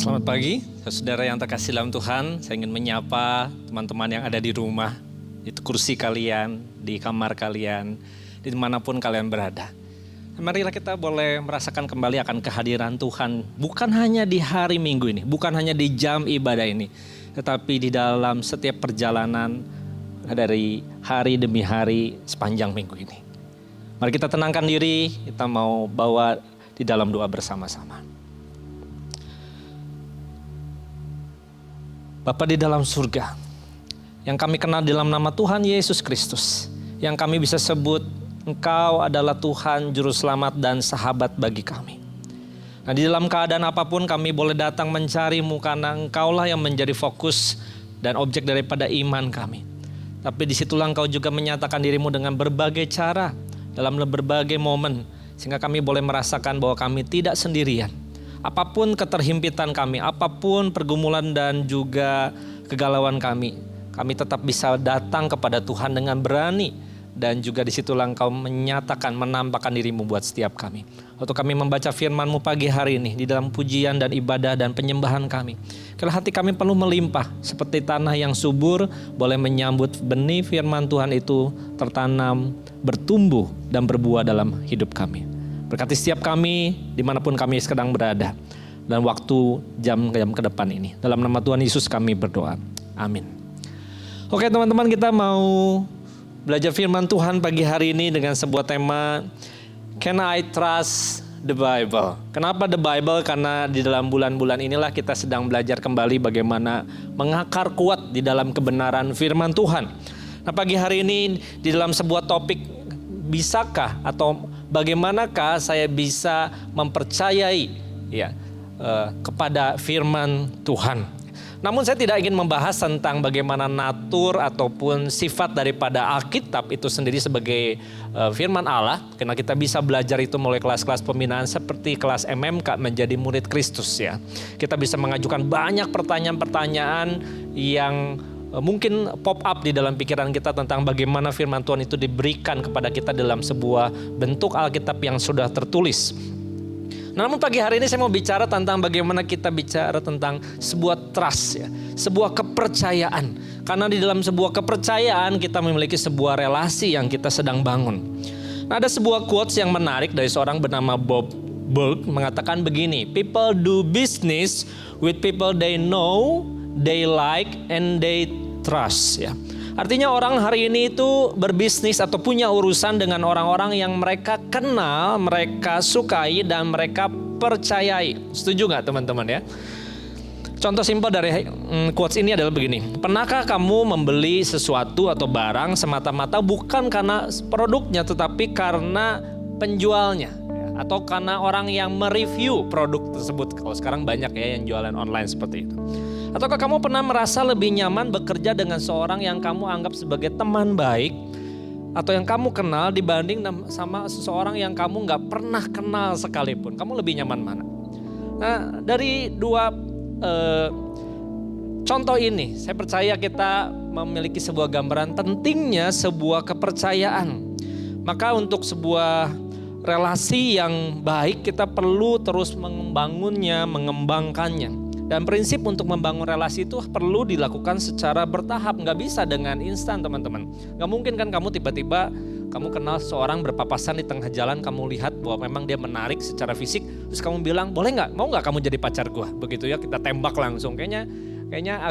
Selamat pagi, saudara yang terkasih dalam Tuhan. Saya ingin menyapa teman-teman yang ada di rumah, di kursi kalian, di kamar kalian, di dimanapun kalian berada. Marilah kita boleh merasakan kembali akan kehadiran Tuhan, bukan hanya di hari Minggu ini, bukan hanya di jam ibadah ini, tetapi di dalam setiap perjalanan dari hari demi hari sepanjang minggu ini. Mari kita tenangkan diri, kita mau bawa di dalam doa bersama-sama. Bapa di dalam surga, yang kami kenal dalam nama Tuhan Yesus Kristus, yang kami bisa sebut Engkau adalah Tuhan, Juru Selamat dan Sahabat bagi kami. Nah, di dalam keadaan apapun kami boleh datang mencari-Mu karena Engkaulah yang menjadi fokus dan objek daripada iman kami. Tapi disitulah Engkau juga menyatakan diri-Mu dengan berbagai cara, dalam berbagai momen, sehingga kami boleh merasakan bahwa kami tidak sendirian. Apapun keterhimpitan kami, apapun pergumulan dan juga kegalauan kami tetap bisa datang kepada Tuhan dengan berani. Dan juga disitulah Engkau menyatakan, menampakkan diri-Mu buat setiap kami. Waktu kami membaca firman-Mu pagi hari ini, di dalam pujian dan ibadah dan penyembahan kami, kalau hati kami penuh melimpah, seperti tanah yang subur, boleh menyambut benih firman Tuhan itu tertanam, bertumbuh dan berbuah dalam hidup kami. Berkati setiap kami dimanapun kami sedang berada dan waktu jam-jam ke depan ini. Dalam nama Tuhan Yesus kami berdoa. Amin. Oke teman-teman, kita mau belajar firman Tuhan pagi hari ini dengan sebuah tema Can I Trust the Bible? Kenapa the Bible? Karena di dalam bulan-bulan inilah kita sedang belajar kembali bagaimana mengakar kuat di dalam kebenaran firman Tuhan. Nah pagi hari ini di dalam sebuah topik, bisakah atau bagaimanakah saya bisa mempercayai kepada firman Tuhan. Namun saya tidak ingin membahas tentang bagaimana natur ataupun sifat daripada Alkitab itu sendiri sebagai firman Allah. Karena kita bisa belajar itu mulai kelas-kelas pembinaan seperti kelas MMK menjadi murid Kristus ya. Kita bisa mengajukan banyak pertanyaan-pertanyaan yang mungkin pop up di dalam pikiran kita tentang bagaimana firman Tuhan itu diberikan kepada kita dalam sebuah bentuk Alkitab yang sudah tertulis. Namun pagi hari ini saya mau bicara tentang bagaimana kita bicara tentang sebuah trust ya, sebuah kepercayaan. Karena di dalam sebuah kepercayaan kita memiliki sebuah relasi yang kita sedang bangun. Nah, ada sebuah quotes yang menarik dari seorang bernama Bob Burg mengatakan begini, people do business with people they know, they like, and they trust ya. Artinya orang hari ini itu berbisnis atau punya urusan dengan orang-orang yang mereka kenal, mereka sukai, dan mereka percayai. Setuju gak teman-teman ya? Contoh simpel dari quotes ini adalah begini. Pernahkah kamu membeli sesuatu atau barang semata-mata bukan karena produknya, tetapi karena penjualnya? Atau karena orang yang mereview produk tersebut? Kalau sekarang banyak ya yang jualan online seperti itu. Ataukah kamu pernah merasa lebih nyaman bekerja dengan seorang yang kamu anggap sebagai teman baik atau yang kamu kenal dibanding sama seseorang yang kamu gak pernah kenal sekalipun? Kamu lebih nyaman mana? Nah, dari dua contoh ini saya percaya kita memiliki sebuah gambaran pentingnya sebuah kepercayaan. Maka untuk sebuah relasi yang baik kita perlu terus membangunnya, mengembangkannya. Dan prinsip untuk membangun relasi itu perlu dilakukan secara bertahap. Gak bisa dengan instan teman-teman. Gak mungkin kan kamu tiba-tiba kamu kenal seorang berpapasan di tengah jalan, kamu lihat bahwa memang dia menarik secara fisik, terus kamu bilang boleh gak, mau gak kamu jadi pacar gue? Begitu ya, kita tembak langsung. Kayaknya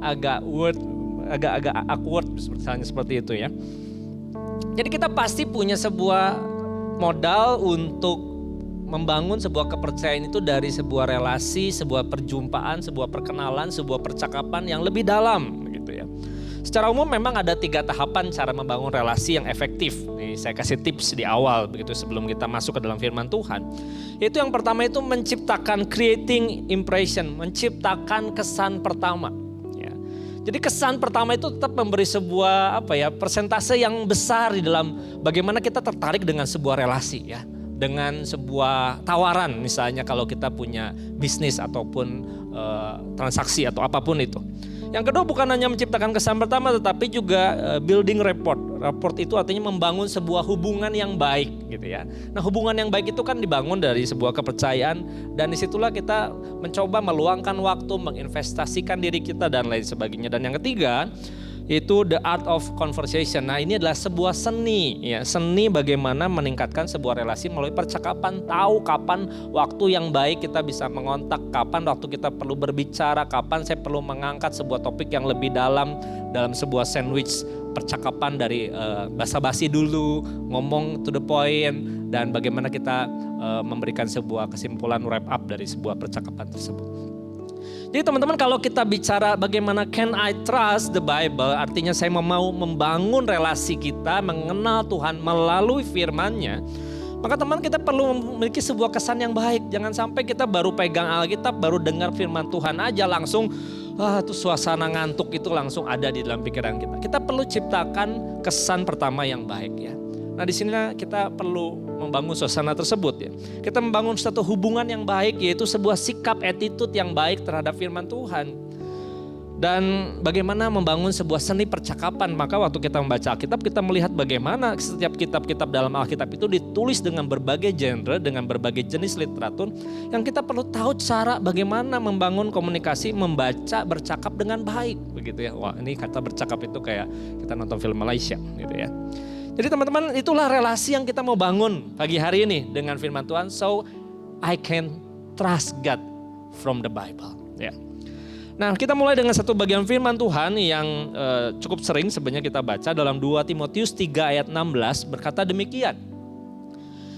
agak awkward misalnya seperti itu ya. Jadi kita pasti punya sebuah modal untuk membangun sebuah kepercayaan itu dari sebuah relasi, sebuah perjumpaan, sebuah perkenalan, sebuah percakapan yang lebih dalam gitu ya. Secara umum memang ada 3 tahapan cara membangun relasi yang efektif. Nih, saya kasih tips di awal begitu sebelum kita masuk ke dalam firman Tuhan. Yaitu yang pertama itu menciptakan creating impression, menciptakan kesan pertama. Ya. Jadi kesan pertama itu tetap memberi sebuah persentase yang besar di dalam bagaimana kita tertarik dengan sebuah relasi ya. Dengan sebuah tawaran misalnya kalau kita punya bisnis ataupun transaksi atau apapun itu. Yang kedua bukan hanya menciptakan kesan pertama tetapi juga building rapport. Rapport itu artinya membangun sebuah hubungan yang baik. gitu ya. Nah hubungan yang baik itu kan dibangun dari sebuah kepercayaan dan disitulah kita mencoba meluangkan waktu, menginvestasikan diri kita dan lain sebagainya. Dan yang ketiga itu the art of conversation. Nah ini adalah sebuah seni ya, seni bagaimana meningkatkan sebuah relasi melalui percakapan. Tahu kapan waktu yang baik kita bisa mengontak, kapan waktu kita perlu berbicara, kapan saya perlu mengangkat sebuah topik yang lebih dalam sebuah sandwich percakapan dari basa-basi dulu, ngomong to the point, dan bagaimana kita memberikan sebuah kesimpulan wrap up dari sebuah percakapan tersebut. Jadi teman-teman kalau kita bicara bagaimana can I trust the Bible, artinya saya mau membangun relasi kita, mengenal Tuhan melalui firman-Nya, maka teman kita perlu memiliki sebuah kesan yang baik. Jangan sampai kita baru pegang Alkitab, baru dengar firman Tuhan aja langsung, tuh suasana ngantuk itu langsung ada di dalam pikiran kita. Kita perlu ciptakan kesan pertama yang baik ya. Nah di sini kita perlu membangun suasana tersebut ya. Kita membangun satu hubungan yang baik, yaitu sebuah sikap attitude yang baik terhadap firman Tuhan. Dan bagaimana membangun sebuah seni percakapan. Maka waktu kita membaca Alkitab kita melihat bagaimana setiap kitab-kitab dalam Alkitab itu ditulis dengan berbagai genre, dengan berbagai jenis literatur. Yang kita perlu tahu cara bagaimana membangun komunikasi, membaca, bercakap dengan baik. Begitu ya. Wah ini kata bercakap itu kayak kita nonton film Malaysia gitu ya. Jadi teman-teman itulah relasi yang kita mau bangun pagi hari ini dengan firman Tuhan. So I can trust God from the Bible. Ya. Nah kita mulai dengan satu bagian firman Tuhan yang cukup sering sebenarnya kita baca dalam 2 Timotius 3 ayat 16 berkata demikian.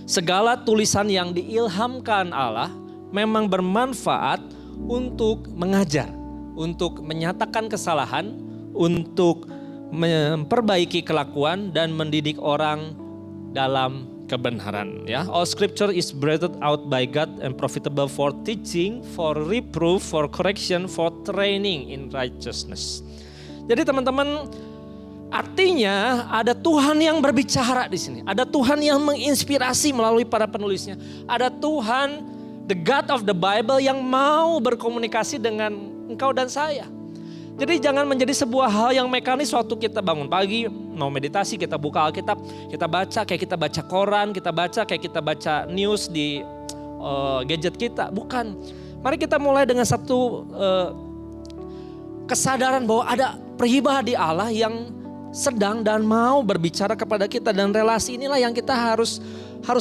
Segala tulisan yang diilhamkan Allah memang bermanfaat untuk mengajar, untuk menyatakan kesalahan, untuk memperbaiki kelakuan dan mendidik orang dalam kebenaran ya. All scripture is breathed out by God and profitable for teaching, for reproof, for correction, for training in righteousness. Jadi teman-teman, artinya ada Tuhan yang berbicara di sini. Ada Tuhan yang menginspirasi melalui para penulisnya. Ada Tuhan, the God of the Bible yang mau berkomunikasi dengan engkau dan saya. Jadi jangan menjadi sebuah hal yang mekanis waktu kita bangun pagi, mau meditasi, kita buka Alkitab, kita baca kayak kita baca koran, kita baca kayak kita baca news di gadget kita. Bukan. Mari kita mulai dengan satu kesadaran bahwa ada pribadi Allah yang sedang dan mau berbicara kepada kita. Dan relasi inilah yang kita harus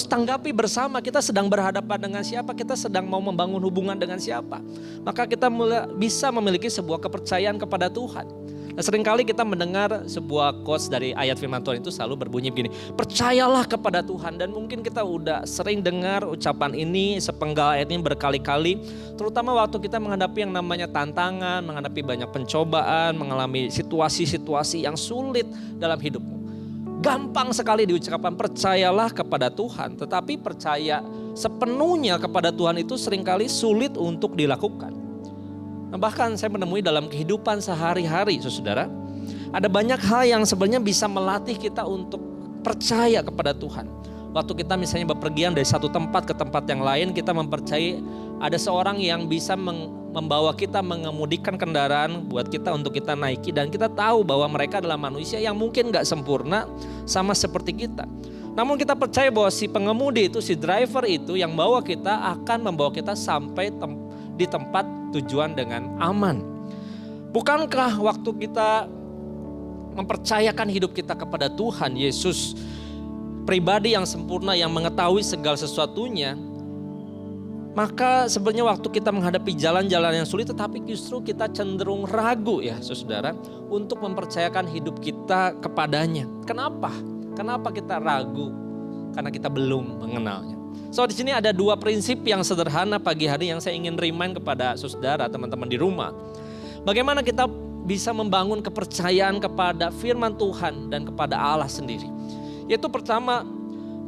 tanggapi bersama. Kita sedang berhadapan dengan siapa, kita sedang mau membangun hubungan dengan siapa. Maka kita bisa memiliki sebuah kepercayaan kepada Tuhan. Nah, seringkali kita mendengar sebuah quotes dari ayat firman Tuhan itu selalu berbunyi begini, percayalah kepada Tuhan. Dan mungkin kita udah sering dengar ucapan ini, sepenggal ayat ini berkali-kali. Terutama waktu kita menghadapi yang namanya tantangan, menghadapi banyak pencobaan, mengalami situasi-situasi yang sulit dalam hidupmu. Gampang sekali diucapkan percayalah kepada Tuhan, tetapi percaya sepenuhnya kepada Tuhan itu seringkali sulit untuk dilakukan. Nah, bahkan saya menemui dalam kehidupan sehari-hari, saudara, ada banyak hal yang sebenarnya bisa melatih kita untuk percaya kepada Tuhan. Waktu kita misalnya bepergian dari satu tempat ke tempat yang lain, kita mempercayai ada seorang yang bisa membawa kita, mengemudikan kendaraan buat kita untuk kita naiki. Dan kita tahu bahwa mereka adalah manusia yang mungkin gak sempurna sama seperti kita. Namun kita percaya bahwa si pengemudi itu, si driver itu yang bawa kita akan membawa kita sampai di tempat tujuan dengan aman. Bukankah waktu kita mempercayakan hidup kita kepada Tuhan Yesus, pribadi yang sempurna yang mengetahui segala sesuatunya, maka sebenarnya waktu kita menghadapi jalan-jalan yang sulit, tetapi justru kita cenderung ragu ya saudara untuk mempercayakan hidup kita kepadanya. Kenapa? Kenapa kita ragu? Karena kita belum mengenalnya. So di sini ada dua prinsip yang sederhana pagi hari yang saya ingin remind kepada saudara, teman-teman di rumah. Bagaimana kita bisa membangun kepercayaan kepada firman Tuhan dan kepada Allah sendiri. Yaitu pertama,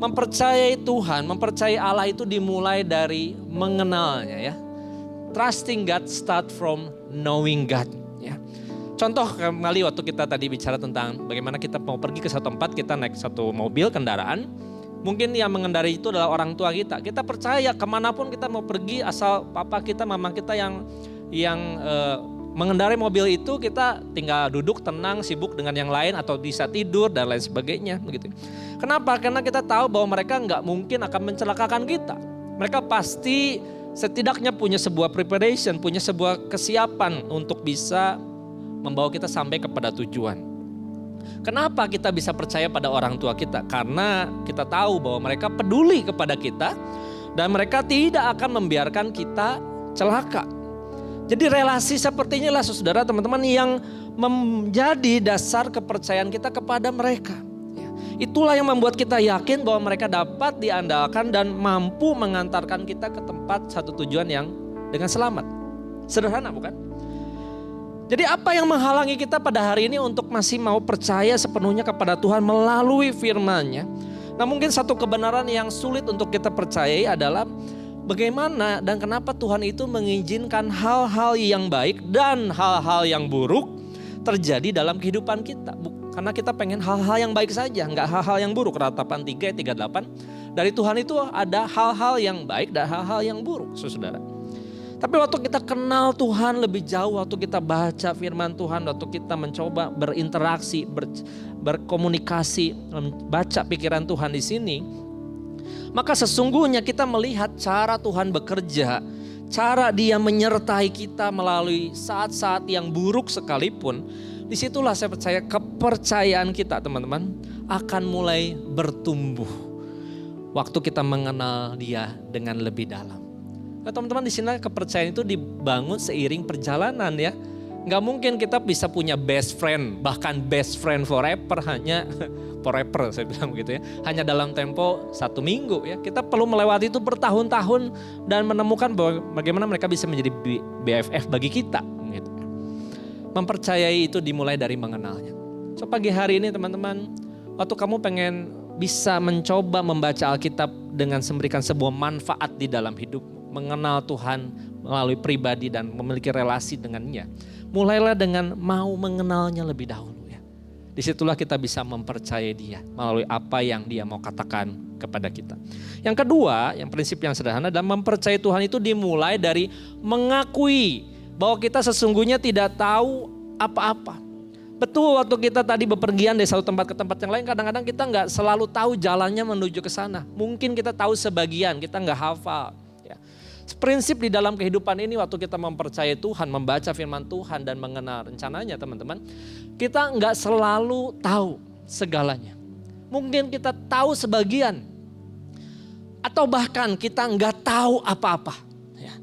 mempercayai Tuhan, mempercayai Allah itu dimulai dari mengenalnya ya. Trusting God start from knowing God ya. Contoh kembali waktu kita tadi bicara tentang bagaimana kita mau pergi ke satu tempat, kita naik satu mobil, kendaraan. Mungkin yang mengendarai itu adalah orang tua kita. Kita percaya kemanapun kita mau pergi asal papa kita, mama kita yang Mengendarai mobil itu kita tinggal duduk tenang, sibuk dengan yang lain atau bisa tidur dan lain sebagainya begitu. Kenapa? Karena kita tahu bahwa mereka nggak mungkin akan mencelakakan kita. Mereka pasti setidaknya punya sebuah preparation, punya sebuah kesiapan untuk bisa membawa kita sampai kepada tujuan. Kenapa kita bisa percaya pada orang tua kita? Karena kita tahu bahwa mereka peduli kepada kita dan mereka tidak akan membiarkan kita celaka. Jadi relasi seperti inilah saudara teman-teman yang menjadi dasar kepercayaan kita kepada mereka. Itulah yang membuat kita yakin bahwa mereka dapat diandalkan dan mampu mengantarkan kita ke tempat satu tujuan yang dengan selamat. Sederhana bukan? Jadi apa yang menghalangi kita pada hari ini untuk masih mau percaya sepenuhnya kepada Tuhan melalui firman-Nya? Nah mungkin satu kebenaran yang sulit untuk kita percayai adalah bagaimana dan kenapa Tuhan itu mengizinkan hal-hal yang baik dan hal-hal yang buruk terjadi dalam kehidupan kita. Karena kita pengen hal-hal yang baik saja, nggak hal-hal yang buruk. Ratapan 3 ayat 38, dari Tuhan itu ada hal-hal yang baik dan hal-hal yang buruk, saudara. Tapi waktu kita kenal Tuhan lebih jauh, waktu kita baca firman Tuhan, waktu kita mencoba berinteraksi, berkomunikasi, baca pikiran Tuhan di sini, maka sesungguhnya kita melihat cara Tuhan bekerja, cara Dia menyertai kita melalui saat-saat yang buruk sekalipun. Disitulah saya percaya kepercayaan kita teman-teman akan mulai bertumbuh. Waktu kita mengenal Dia dengan lebih dalam. Nah teman-teman di sini kepercayaan itu dibangun seiring perjalanan ya. Nggak mungkin kita bisa punya best friend, bahkan best friend forever hanya forever saya bilang begitu ya. Hanya dalam tempo 1 minggu ya. Kita perlu melewati itu bertahun-tahun dan menemukan bahwa bagaimana mereka bisa menjadi BFF bagi kita. Gitu. Mempercayai itu dimulai dari mengenalnya. So pagi hari ini teman-teman, waktu kamu pengen bisa mencoba membaca Alkitab dengan memberikan sebuah manfaat di dalam hidup, mengenal Tuhan melalui pribadi dan memiliki relasi dengannya. Mulailah dengan mau mengenalnya lebih dahulu ya. Disitulah kita bisa mempercayai Dia melalui apa yang Dia mau katakan kepada kita. Yang kedua, yang prinsip yang sederhana adalah mempercayai Tuhan itu dimulai dari mengakui bahwa kita sesungguhnya tidak tahu apa-apa. Betul waktu kita tadi bepergian dari satu tempat ke tempat yang lain, kadang-kadang kita nggak selalu tahu jalannya menuju ke sana. Mungkin kita tahu sebagian, kita nggak hafal. Prinsip di dalam kehidupan ini waktu kita mempercayai Tuhan, membaca firman Tuhan dan mengenal rencananya teman-teman, kita nggak selalu tahu segalanya. Mungkin kita tahu sebagian, atau bahkan kita nggak tahu apa-apa. Ya.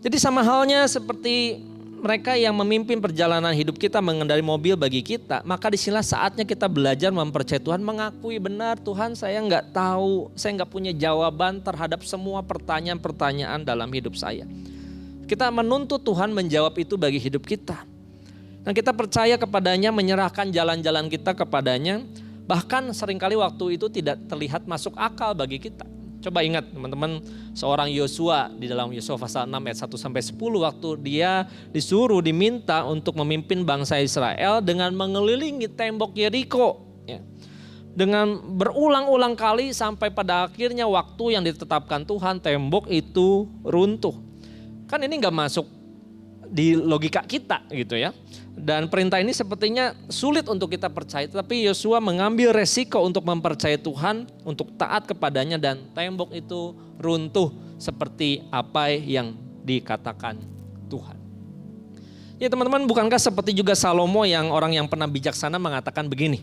Jadi sama halnya seperti mereka yang memimpin perjalanan hidup kita, mengendarai mobil bagi kita, maka disinilah saatnya kita belajar mempercayai Tuhan, mengakui benar Tuhan saya nggak tahu, saya nggak punya jawaban terhadap semua pertanyaan-pertanyaan dalam hidup saya. Kita menuntut Tuhan menjawab itu bagi hidup kita. Dan kita percaya kepadanya, menyerahkan jalan-jalan kita kepadanya, bahkan seringkali waktu itu tidak terlihat masuk akal bagi kita. Coba ingat teman-teman, seorang Yosua di dalam Yosua pasal 6 ayat 1-10 waktu dia diminta untuk memimpin bangsa Israel dengan mengelilingi tembok Yeriko. Ya. Dengan berulang-ulang kali sampai pada akhirnya waktu yang ditetapkan Tuhan tembok itu runtuh. Kan ini gak masuk di logika kita gitu ya. Dan perintah ini sepertinya sulit untuk kita percaya. Tapi Yosua mengambil resiko untuk mempercayai Tuhan, untuk taat kepadanya dan tembok itu runtuh seperti apa yang dikatakan Tuhan. Ya teman-teman, bukankah seperti juga Salomo yang orang yang pernah bijaksana mengatakan begini.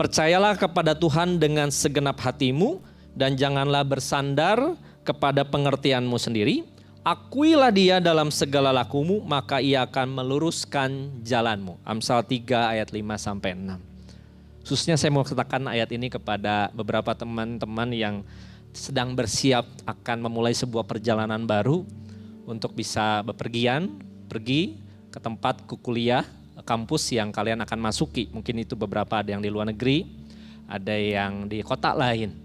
Percayalah kepada Tuhan dengan segenap hatimu dan janganlah bersandar kepada pengertianmu sendiri. Akuilah Dia dalam segala lakumu, maka Ia akan meluruskan jalanmu. Amsal 3 ayat 5-6. Khususnya saya mau katakan ayat ini kepada beberapa teman-teman yang sedang bersiap akan memulai sebuah perjalanan baru untuk bisa bepergian, pergi ke tempat kuliah, kampus yang kalian akan masuki. Mungkin itu beberapa ada yang di luar negeri, ada yang di kota lain.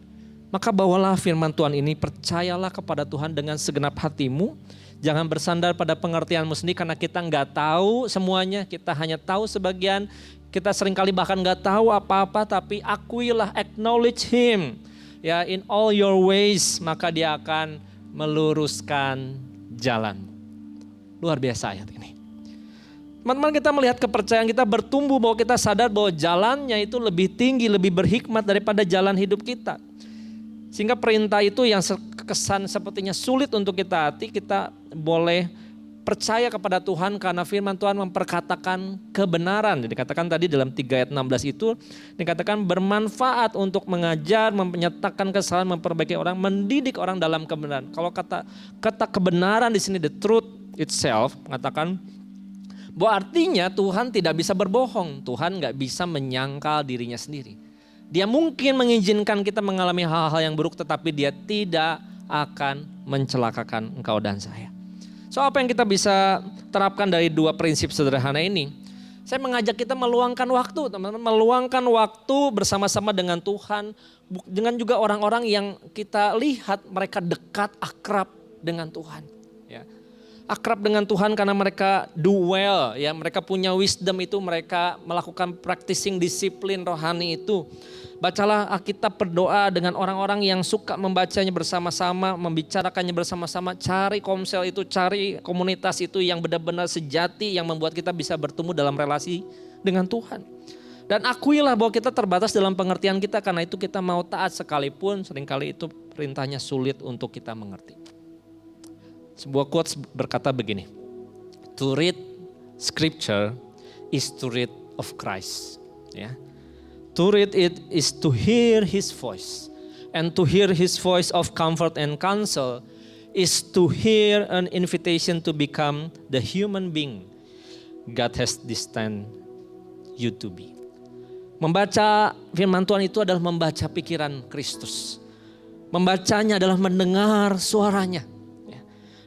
Maka bawalah firman Tuhan ini, percayalah kepada Tuhan dengan segenap hatimu. Jangan bersandar pada pengertianmu sendiri karena kita nggak tahu semuanya. Kita hanya tahu sebagian, kita seringkali bahkan nggak tahu apa-apa. Tapi akuilah, acknowledge Him. Ya, in all your ways, maka Dia akan meluruskan jalanmu. Luar biasa ayat ini. Teman-teman, kita melihat kepercayaan kita bertumbuh bahwa kita sadar bahwa jalannya itu lebih tinggi, lebih berhikmat daripada jalan hidup kita. Sehingga perintah itu yang kesan sepertinya sulit untuk kita hati, kita boleh percaya kepada Tuhan karena firman Tuhan memperkatakan kebenaran. Dikatakan tadi dalam 3 ayat 16 itu, dikatakan bermanfaat untuk mengajar, menyatakan kesalahan, memperbaiki orang, mendidik orang dalam kebenaran. Kalau kata kebenaran di sini, the truth itself, mengatakan bahwa artinya Tuhan tidak bisa berbohong. Tuhan gak bisa menyangkal dirinya sendiri. Dia mungkin mengizinkan kita mengalami hal-hal yang buruk, tetapi dia tidak akan mencelakakan engkau dan saya. So apa yang kita bisa terapkan dari dua prinsip sederhana ini? Saya mengajak kita meluangkan waktu, teman-teman. Meluangkan waktu bersama-sama dengan Tuhan. Dengan juga orang-orang yang kita lihat mereka dekat, akrab dengan Tuhan. Ya. Akrab dengan Tuhan karena mereka do well, ya, mereka punya wisdom itu, mereka melakukan practicing disiplin rohani itu. Bacalah Alkitab, berdoa dengan orang-orang yang suka membacanya bersama-sama, membicarakannya bersama-sama, cari komsel itu, cari komunitas itu yang benar-benar sejati, yang membuat kita bisa bertumbuh dalam relasi dengan Tuhan. Dan akuilah bahwa kita terbatas dalam pengertian kita, karena itu kita mau taat sekalipun seringkali itu perintahnya sulit untuk kita mengerti. Sebuah quotes berkata begini, to read scripture is to read of Christ. Ya. To read it is to hear his voice. And to hear his voice of comfort and counsel is to hear an invitation to become the human being God has destined you to be. Membaca firman Tuhan itu adalah membaca pikiran Kristus. Membacanya adalah mendengar suaranya.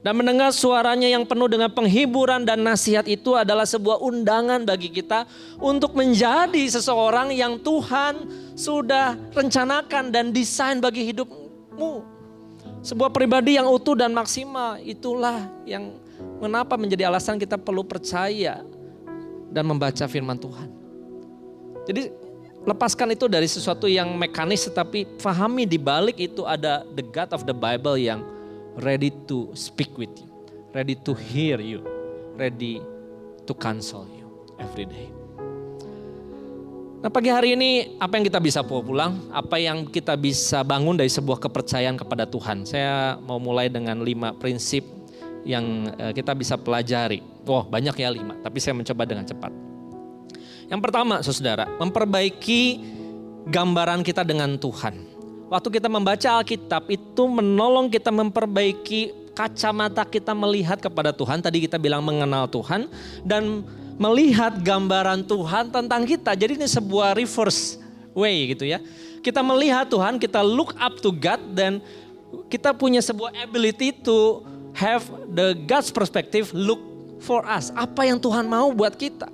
Dan mendengar suaranya yang penuh dengan penghiburan dan nasihat itu adalah sebuah undangan bagi kita untuk menjadi seseorang yang Tuhan sudah rencanakan dan desain bagi hidupmu. Sebuah pribadi yang utuh dan maksimal, itulah yang mengapa menjadi alasan kita perlu percaya dan membaca firman Tuhan. Jadi lepaskan itu dari sesuatu yang mekanis, tetapi pahami di balik itu ada the God of the Bible yang ready to speak with you, ready to hear you, ready to counsel you every day. Nah, pagi hari ini apa yang kita bisa bawa pulang? Apa yang kita bisa bangun dari sebuah kepercayaan kepada Tuhan? Saya mau mulai dengan 5 prinsip yang kita bisa pelajari. Oh, banyak ya 5, tapi saya mencoba dengan cepat. Yang pertama, saudara, memperbaiki gambaran kita dengan Tuhan. Waktu kita membaca Alkitab itu menolong kita memperbaiki kacamata kita melihat kepada Tuhan. Tadi kita bilang mengenal Tuhan dan melihat gambaran Tuhan tentang kita. Jadi ini sebuah reverse way gitu ya. Kita melihat Tuhan, kita look up to God dan kita punya sebuah ability to have the God's perspective look for us. Apa yang Tuhan mau buat kita.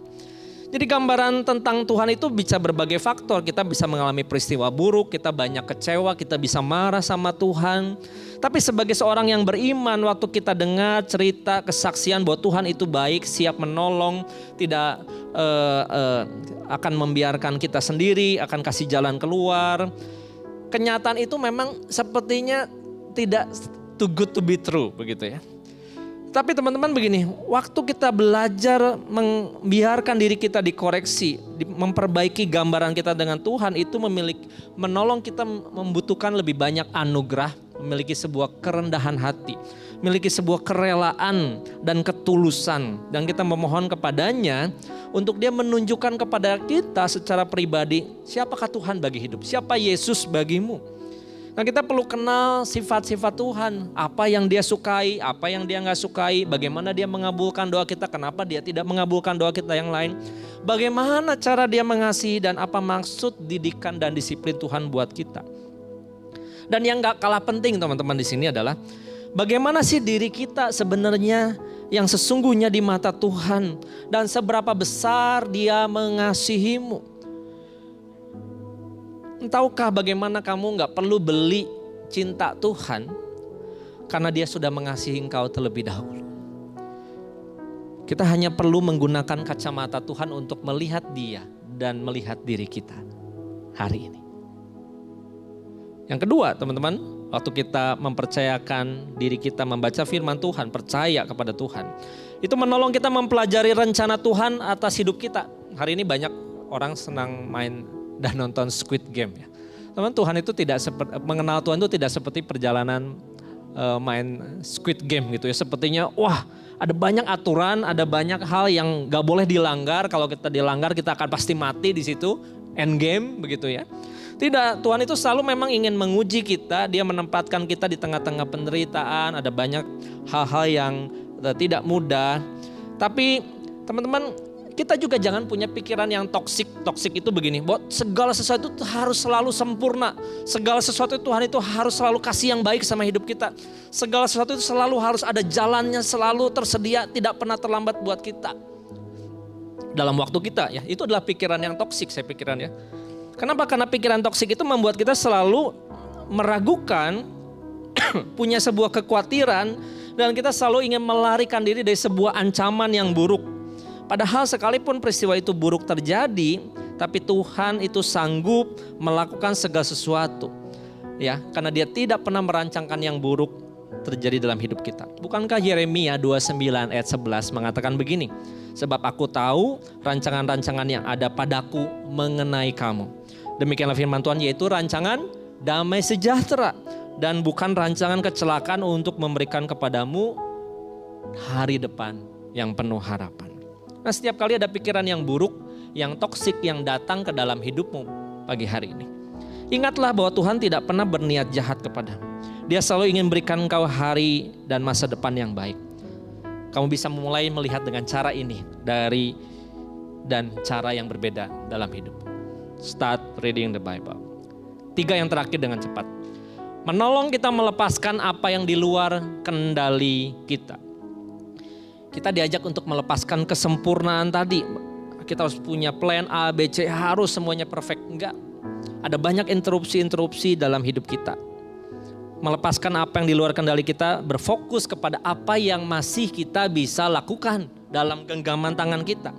Jadi gambaran tentang Tuhan itu bisa berbagai faktor. Kita bisa mengalami peristiwa buruk, kita banyak kecewa, kita bisa marah sama Tuhan. Tapi sebagai seorang yang beriman, waktu kita dengar cerita kesaksian bahwa Tuhan itu baik, siap menolong, tidak akan membiarkan kita sendiri, akan kasih jalan keluar. Kenyataan itu memang sepertinya tidak too good to be true, begitu ya. Tapi teman-teman begini, waktu kita belajar membiarkan diri kita dikoreksi, memperbaiki gambaran kita dengan Tuhan itu menolong kita membutuhkan lebih banyak anugerah, memiliki sebuah kerendahan hati, memiliki sebuah kerelaan dan ketulusan. Dan kita memohon kepadanya untuk dia menunjukkan kepada kita secara pribadi, siapakah Tuhan bagi hidup, siapa Yesus bagimu. Nah, kita perlu kenal sifat-sifat Tuhan, apa yang dia sukai, apa yang dia gak sukai, bagaimana dia mengabulkan doa kita, kenapa dia tidak mengabulkan doa kita yang lain, bagaimana cara dia mengasihi dan apa maksud didikan dan disiplin Tuhan buat kita. Dan yang gak kalah penting teman-teman di sini adalah bagaimana sih diri kita sebenarnya yang sesungguhnya di mata Tuhan dan seberapa besar dia mengasihimu. Tahukah bagaimana kamu gak perlu beli cinta Tuhan karena dia sudah mengasihi engkau terlebih dahulu. Kita hanya perlu menggunakan kacamata Tuhan untuk melihat dia dan melihat diri kita hari ini. Yang kedua teman-teman, waktu kita mempercayakan diri kita membaca firman Tuhan, percaya kepada Tuhan. Itu menolong kita mempelajari rencana Tuhan atas hidup kita. Hari ini banyak orang senang main dan nonton Squid Game ya. Teman, Tuhan itu tidak seperti, mengenal Tuhan itu tidak seperti perjalanan main Squid Game gitu ya. Sepertinya wah ada banyak aturan, ada banyak hal yang gak boleh dilanggar. Kalau kita dilanggar kita akan pasti mati di situ, end game begitu ya. Tidak, Tuhan itu selalu memang ingin menguji kita, dia menempatkan kita di tengah-tengah penderitaan, ada banyak hal-hal yang tidak mudah. Tapi teman-teman, kita juga jangan punya pikiran yang toksik. Toksik itu begini, bahwa segala sesuatu itu harus selalu sempurna. Segala sesuatu Tuhan itu harus selalu kasih yang baik sama hidup kita. Segala sesuatu itu selalu harus ada jalannya, selalu tersedia, tidak pernah terlambat buat kita. Dalam waktu kita ya, itu adalah pikiran yang toksik saya pikiran ya. Kenapa? Karena pikiran toksik itu membuat kita selalu meragukan, punya sebuah kekhawatiran, dan kita selalu ingin melarikan diri dari sebuah ancaman yang buruk. Padahal sekalipun peristiwa itu buruk terjadi, tapi Tuhan itu sanggup melakukan segala sesuatu. Ya, karena dia tidak pernah merancangkan yang buruk terjadi dalam hidup kita. Bukankah Yeremia 29 ayat 11 mengatakan begini? Sebab aku tahu rancangan-rancangan yang ada padaku mengenai kamu. Demikianlah firman Tuhan, yaitu rancangan damai sejahtera dan bukan rancangan kecelakaan untuk memberikan kepadamu hari depan yang penuh harapan. Nah, setiap kali ada pikiran yang buruk, yang toksik yang datang ke dalam hidupmu pagi hari ini, ingatlah bahwa Tuhan tidak pernah berniat jahat kepadamu. Dia selalu ingin berikan engkau hari dan masa depan yang baik. Kamu bisa mulai melihat dengan cara ini dan cara yang berbeda dalam hidup. Start reading the Bible. 3 yang terakhir dengan cepat. Menolong kita melepaskan apa yang di luar kendali kita. Kita diajak untuk melepaskan kesempurnaan tadi. Kita harus punya plan A, B, C, harus semuanya perfect. Enggak. Ada banyak interupsi-interupsi dalam hidup kita. Melepaskan apa yang di luar kendali kita, berfokus kepada apa yang masih kita bisa lakukan dalam genggaman tangan kita.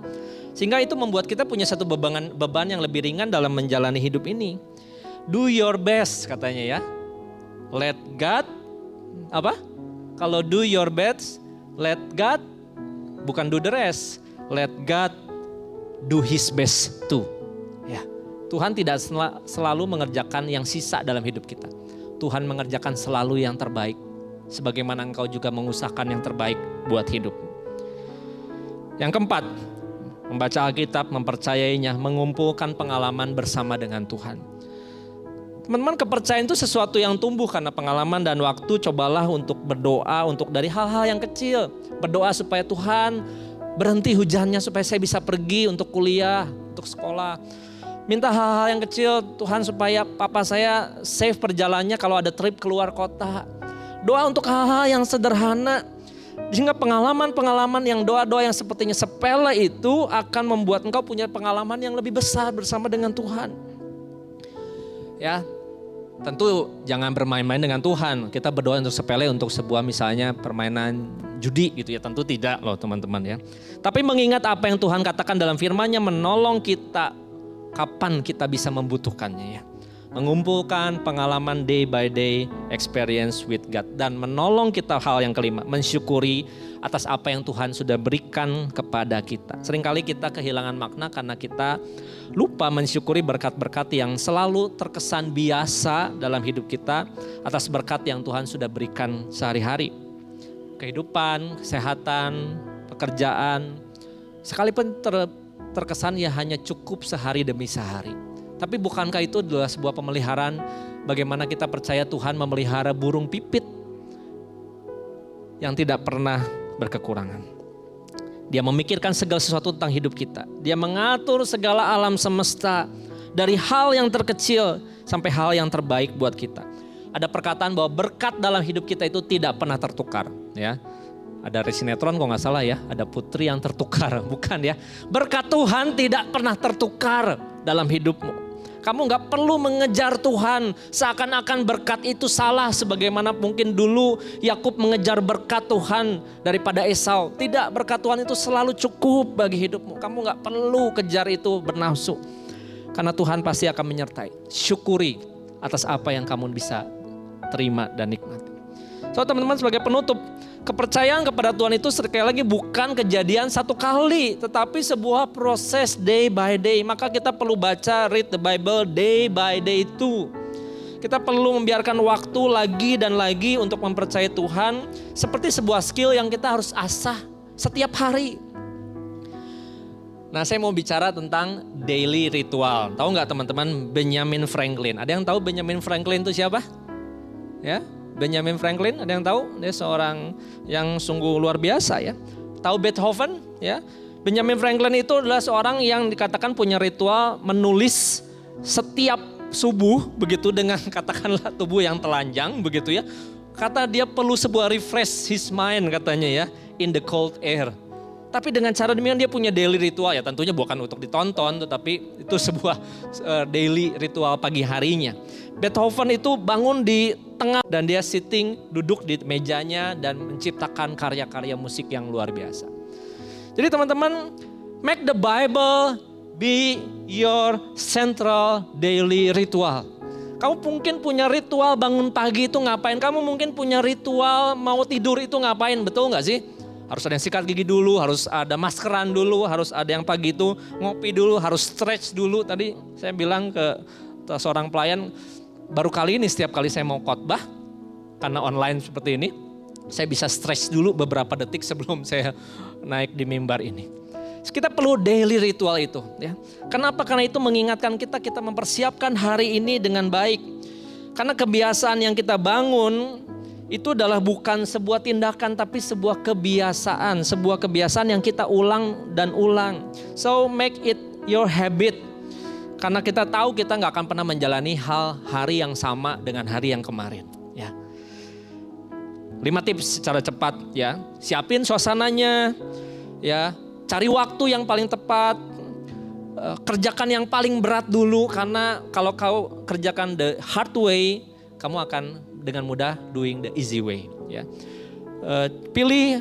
Sehingga itu membuat kita punya satu beban yang lebih ringan dalam menjalani hidup ini. Do your best katanya ya. Let God, apa? Kalau do your best, let God, bukan do the rest. Let God do his best too. Ya. Tuhan tidak selalu mengerjakan yang sisa dalam hidup kita. Tuhan mengerjakan selalu yang terbaik. Sebagaimana engkau juga mengusahakan yang terbaik buat hidupmu. Yang keempat, membaca Alkitab, mempercayainya, mengumpulkan pengalaman bersama dengan Tuhan. Teman-teman, kepercayaan itu sesuatu yang tumbuh karena pengalaman dan waktu. Cobalah untuk berdoa untuk dari hal-hal yang kecil. Berdoa supaya Tuhan berhenti hujannya supaya saya bisa pergi untuk kuliah, untuk sekolah. Minta hal-hal yang kecil Tuhan supaya papa saya safe perjalanannya kalau ada trip keluar kota. Doa untuk hal-hal yang sederhana. Sehingga pengalaman-pengalaman yang doa-doa yang sepertinya sepele itu akan membuat engkau punya pengalaman yang lebih besar bersama dengan Tuhan. Ya, tentu jangan bermain-main dengan Tuhan. Kita berdoa untuk sepele, untuk sebuah misalnya permainan judi gitu ya. Tentu tidak loh teman-teman ya. Tapi mengingat apa yang Tuhan katakan dalam firman-Nya menolong kita kapan kita bisa membutuhkannya ya. Mengumpulkan pengalaman day by day experience with God. Dan menolong kita hal yang kelima, mensyukuri atas apa yang Tuhan sudah berikan kepada kita. Seringkali kita kehilangan makna karena kita lupa mensyukuri berkat-berkat yang selalu terkesan biasa dalam hidup kita. Atas berkat yang Tuhan sudah berikan sehari-hari. Kehidupan, kesehatan, pekerjaan. Sekalipun terkesan ya hanya cukup sehari demi sehari. Tapi bukankah itu adalah sebuah pemeliharaan bagaimana kita percaya Tuhan memelihara burung pipit yang tidak pernah berkekurangan. Dia memikirkan segala sesuatu tentang hidup kita. Dia mengatur segala alam semesta dari hal yang terkecil sampai hal yang terbaik buat kita. Ada perkataan bahwa berkat dalam hidup kita itu tidak pernah tertukar ya. Ada sinetron kok gak salah ya, ada putri yang tertukar, bukan ya. Berkat Tuhan tidak pernah tertukar dalam hidupmu. Kamu gak perlu mengejar Tuhan seakan-akan berkat itu salah sebagaimana mungkin dulu Yakub mengejar berkat Tuhan daripada Esau. Tidak, berkat Tuhan itu selalu cukup bagi hidupmu. Kamu gak perlu kejar itu bernafsu. Karena Tuhan pasti akan menyertai. Syukuri atas apa yang kamu bisa terima dan nikmati. So teman-teman, sebagai penutup, kepercayaan kepada Tuhan itu sekali lagi bukan kejadian satu kali, tetapi sebuah proses day by day. Maka kita perlu baca, read the Bible day by day too. Kita perlu membiarkan waktu lagi dan lagi untuk mempercayai Tuhan seperti sebuah skill yang kita harus asah setiap hari. Nah, saya mau bicara tentang daily ritual. Tahu nggak teman-teman Benjamin Franklin? Ada yang tahu Benjamin Franklin itu siapa? Ya, Benjamin Franklin, ada yang tahu? Dia seorang yang sungguh luar biasa ya. Tahu Beethoven? Ya, Benjamin Franklin itu adalah seorang yang dikatakan punya ritual menulis setiap subuh begitu dengan katakanlah tubuh yang telanjang begitu ya. Kata dia perlu sebuah refresh his mind katanya ya, in the cold air. Tapi dengan cara demikian dia punya daily ritual ya, tentunya bukan untuk ditonton tetapi itu sebuah daily ritual pagi harinya. Beethoven itu bangun di tengah dan dia duduk di mejanya dan menciptakan karya-karya musik yang luar biasa. Jadi teman-teman, make the Bible be your central daily ritual. Kamu mungkin punya ritual bangun pagi itu ngapain? Kamu mungkin punya ritual mau tidur itu ngapain? Betul gak sih? Harus ada yang sikat gigi dulu, harus ada maskeran dulu, harus ada yang pagi itu ngopi dulu, harus stretch dulu. Tadi saya bilang ke seorang pelayan, baru kali ini setiap kali saya mau khotbah, karena online seperti ini, saya bisa stretch dulu beberapa detik sebelum saya naik di mimbar ini. Kita perlu daily ritual itu ya. Kenapa? Karena itu mengingatkan kita mempersiapkan hari ini dengan baik. Karena kebiasaan yang kita bangun itu adalah bukan sebuah tindakan tapi sebuah kebiasaan yang kita ulang dan ulang. So make it your habit. Karena kita tahu kita nggak akan pernah menjalani hari yang sama dengan hari yang kemarin ya. 5 tips secara cepat ya. Siapin suasananya ya. Cari waktu yang paling tepat, kerjakan yang paling berat dulu karena kalau kau kerjakan the hard way, kamu akan dengan mudah doing the easy way. Ya. Pilih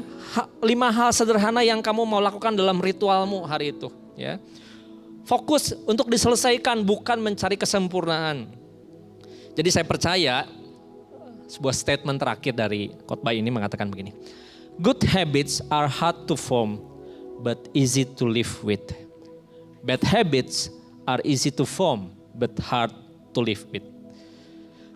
5 hal sederhana yang kamu mau lakukan dalam ritualmu hari itu. Ya. Fokus untuk diselesaikan, bukan mencari kesempurnaan. Jadi saya percaya sebuah statement terakhir dari khotbah ini mengatakan begini. Good habits are hard to form, but easy to live with. Bad habits are easy to form, but hard to live with.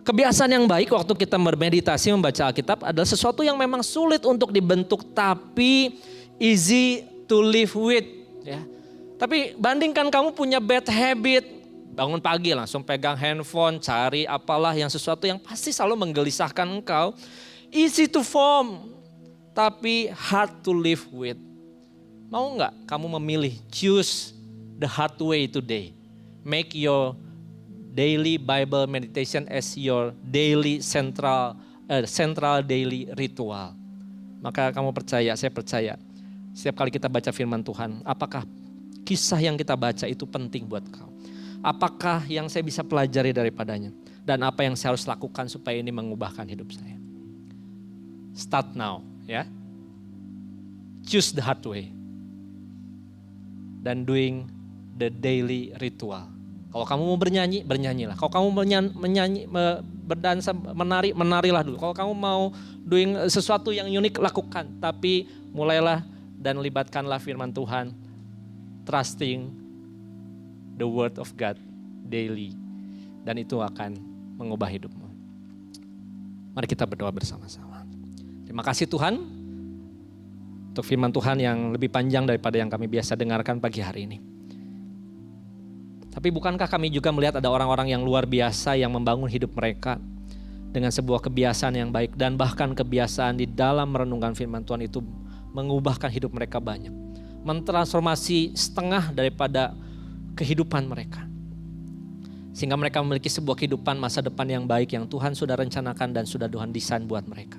Kebiasaan yang baik waktu kita bermeditasi membaca Alkitab adalah sesuatu yang memang sulit untuk dibentuk tapi easy to live with. Ya. Tapi bandingkan kamu punya bad habit, bangun pagi langsung pegang handphone, cari apalah yang sesuatu yang pasti selalu menggelisahkan engkau. Easy to form, tapi hard to live with. Mau nggak kamu memilih choose the hard way today? Make your daily Bible meditation as your daily central daily ritual. Maka kamu percaya, saya percaya. Setiap kali kita baca firman Tuhan, apakah kisah yang kita baca itu penting buat kau? Apakah yang saya bisa pelajari daripadanya? Dan apa yang saya harus lakukan supaya ini mengubahkan hidup saya? Start now, ya. Choose the hard way. Dan doing the daily ritual. Kalau kamu mau bernyanyi, bernyanyilah. Kalau kamu menyanyi, berdansa, menarilah dulu. Kalau kamu mau doing sesuatu yang unik, lakukan. Tapi mulailah dan libatkanlah firman Tuhan. Trusting the word of God daily. Dan itu akan mengubah hidupmu. Mari kita berdoa bersama-sama. Terima kasih Tuhan untuk firman Tuhan yang lebih panjang daripada yang kami biasa dengarkan pagi hari ini. Tapi bukankah kami juga melihat ada orang-orang yang luar biasa yang membangun hidup mereka dengan sebuah kebiasaan yang baik dan bahkan kebiasaan di dalam merenungkan firman Tuhan itu mengubahkan hidup mereka banyak. Mentransformasi setengah daripada kehidupan mereka. Sehingga mereka memiliki sebuah kehidupan masa depan yang baik yang Tuhan sudah rencanakan dan sudah Tuhan desain buat mereka.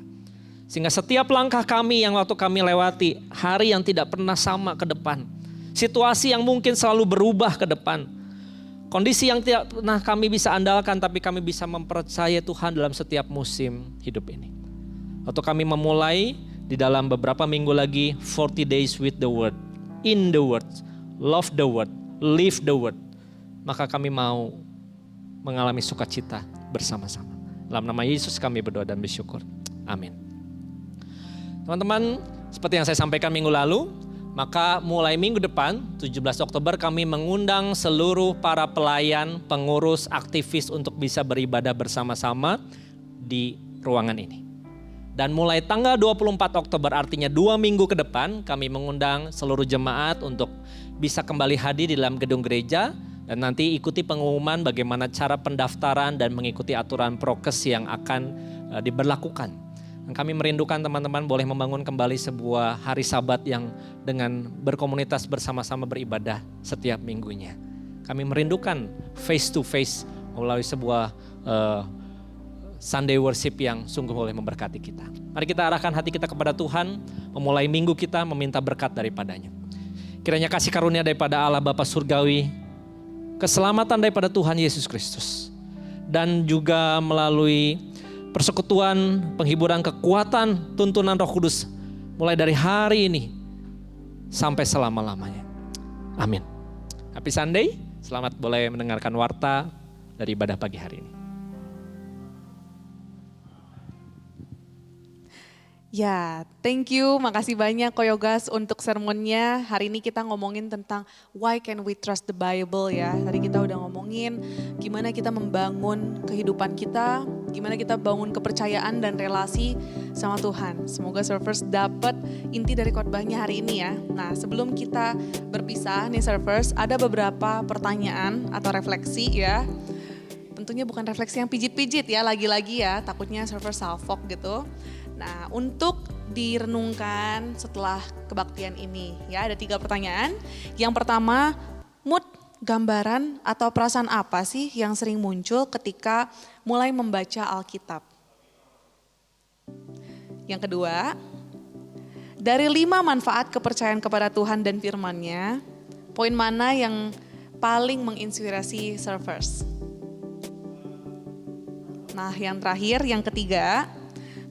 Sehingga setiap langkah kami yang waktu kami lewati, hari yang tidak pernah sama ke depan. Situasi yang mungkin selalu berubah ke depan. Kondisi yang tidak pernah kami bisa andalkan, tapi kami bisa mempercayai Tuhan dalam setiap musim hidup ini. Waktu kami memulai di dalam beberapa minggu lagi, 40 days with the word, in the word, love the word, live the word. Maka kami mau mengalami sukacita bersama-sama. Dalam nama Yesus kami berdoa dan bersyukur. Amin. Teman-teman, seperti yang saya sampaikan minggu lalu, maka mulai minggu depan, 17 Oktober kami mengundang seluruh para pelayan, pengurus, aktivis untuk bisa beribadah bersama-sama di ruangan ini. Dan mulai tanggal 24 Oktober artinya 2 minggu ke depan kami mengundang seluruh jemaat untuk bisa kembali hadir di dalam gedung gereja. Dan nanti ikuti pengumuman bagaimana cara pendaftaran dan mengikuti aturan prokes yang akan diberlakukan. Dan kami merindukan teman-teman boleh membangun kembali sebuah hari Sabat yang dengan berkomunitas bersama-sama beribadah setiap minggunya. Kami merindukan face to face melalui sebuah Sunday worship yang sungguh boleh memberkati kita. Mari kita arahkan hati kita kepada Tuhan, memulai minggu kita meminta berkat daripadanya. Kiranya kasih karunia daripada Allah Bapa Surgawi, keselamatan daripada Tuhan Yesus Kristus, dan juga melalui persekutuan, penghiburan, kekuatan, tuntunan Roh Kudus mulai dari hari ini sampai selama-lamanya. Amin. Happy Sunday, selamat boleh mendengarkan warta dari ibadah pagi hari ini. Ya, thank you. Makasih banyak Koyogas untuk sermonnya. Hari ini kita ngomongin tentang why can we trust the Bible ya. Tadi kita udah ngomongin gimana kita membangun kehidupan kita, gimana kita bangun kepercayaan dan relasi sama Tuhan. Semoga Surfers dapat inti dari khotbahnya hari ini ya. Nah, sebelum kita berpisah nih Surfers, ada beberapa pertanyaan atau refleksi ya. Tentunya bukan refleksi yang pijit-pijit ya, lagi-lagi ya, takutnya Surfers salfok gitu. Nah, untuk direnungkan setelah kebaktian ini ya, ada 3 pertanyaan. Yang pertama, mood, gambaran atau perasaan apa sih yang sering muncul ketika mulai membaca Alkitab? Yang kedua, dari 5 manfaat kepercayaan kepada Tuhan dan firman-Nya, poin mana yang paling menginspirasi Surfers? Nah, yang terakhir, yang ketiga,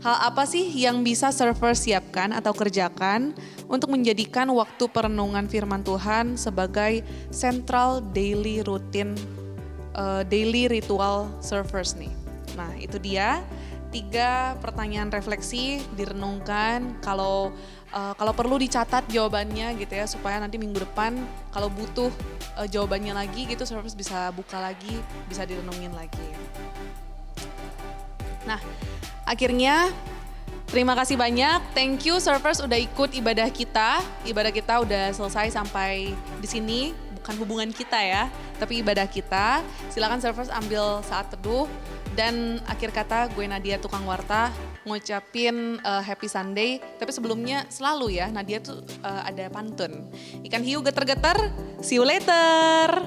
hal apa sih yang bisa Surfers siapkan atau kerjakan untuk menjadikan waktu perenungan firman Tuhan sebagai central daily routine, daily ritual Surfers nih. Nah, itu dia 3 pertanyaan refleksi direnungkan. Kalau perlu dicatat jawabannya gitu ya, supaya nanti minggu depan kalau butuh jawabannya lagi gitu, Surfers bisa buka lagi, bisa direnungin lagi. Nah, akhirnya terima kasih banyak. Thank you Surfers udah ikut ibadah kita. Ibadah kita udah selesai sampai di sini. Bukan hubungan kita ya, tapi ibadah kita. Silakan Surfers ambil saat teduh. Dan akhir kata gue Nadia tukang warta ngucapin happy Sunday. Tapi sebelumnya selalu ya Nadia tuh ada pantun. Ikan hiu geter-geter, see you later.